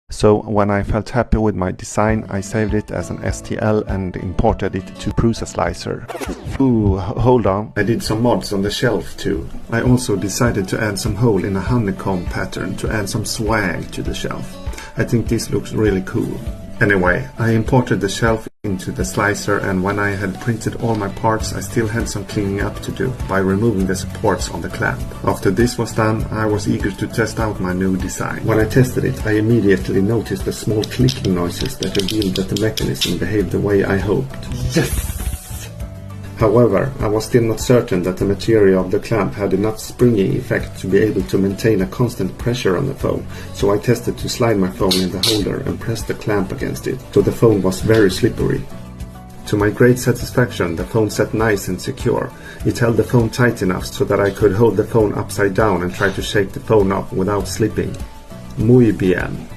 So when I felt happy with my design, I saved it as an STL and imported it to prusa slicer. Ooh, hold on. I did some mods on the shelf too. I also decided to add some hole in a honeycomb pattern to add some swag to the shelf. I think this looks really cool. Anyway, I imported the shelf into the slicer, and when I had printed all my parts, I still had some cleaning up to do by removing the supports on the clamp. After this was done, I was eager to test out my new design. When I tested it, I immediately noticed the small clicking noises that revealed that the mechanism behaved the way I hoped. Yes! However, I was still not certain that the material of the clamp had enough springy effect to be able to maintain a constant pressure on the phone, so I tested to slide my phone in the holder and press the clamp against it, so the phone was very slippery. To my great satisfaction, the phone sat nice and secure. It held the phone tight enough so that I could hold the phone upside down and try to shake the phone off without slipping. Muy bien.